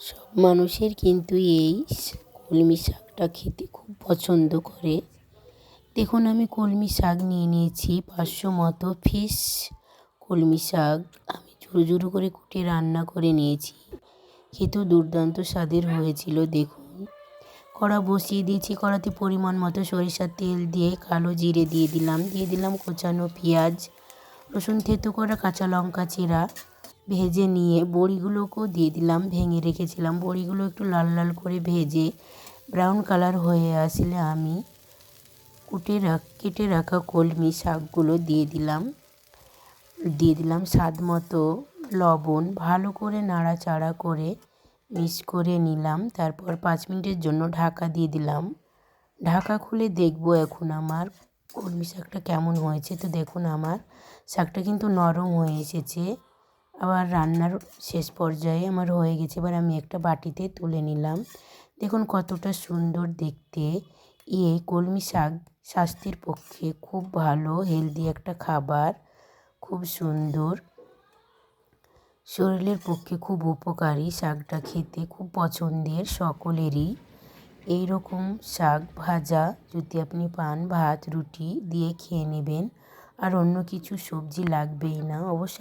সব মানুষের কিন্তু এই কলমি শাকটা খেতে খুব পছন্দ করে। দেখুন আমি কলমি শাক নিয়ে নিয়েছি 500 মতো ফ্রেশ কলমি শাক আমি ঝুরো ঝুরো করে কুটে রান্না করে নিয়েছি। খেতেও দুর্দান্ত স্বাদের হয়েছিল। দেখুন কড়া বসিয়ে দিয়েছি, কড়াতে পরিমাণ মতো সরিষার তেল দিয়ে কালো জিরে দিয়ে দিলাম কোচানো পেঁয়াজ, রসুন থেঁতো করা, কাঁচা লঙ্কা চেরা ভেজে নিয়ে বড়িগুলোকেও দিয়ে দিলাম। ভেঙে রেখেছিলাম বড়িগুলো একটু লাল লাল করে ভেজে ব্রাউন কালার হয়ে আসলে আমি কেটে রাখা কলমি শাকগুলো দিয়ে দিলাম স্বাদ মতো লবণ। ভালো করে নাড়াচাড়া করে মিক্স করে নিলাম। তারপর 5 মিনিটের জন্য ঢাকা দিয়ে দিলাম। ঢাকা খুলে দেখব এখন আমার কলমি শাকটা কেমন হয়েছে। তো দেখুন আমার শাকটা কিন্তু নরম হয়ে এসেছে। আবার রান্নার শেষ পর্যায়ে আমার হয়ে গেছে। এবার আমি একটা বাটিতে তুলে নিলাম। দেখুন কতটা সুন্দর দেখতে। এই কলমি শাক স্বাস্থ্যের পক্ষে খুব ভালো, হেলদি একটা খাবার, খুব সুন্দর, শরীরের পক্ষে খুব উপকারী। শাকটা খেতে খুব পছন্দের সকলেরই। এই রকম শাক ভাজা যদি আপনি পান, ভাত রুটি দিয়ে খেয়ে নেবেন, আর অন্য কিছু সবজি লাগবেই না অবশ্য।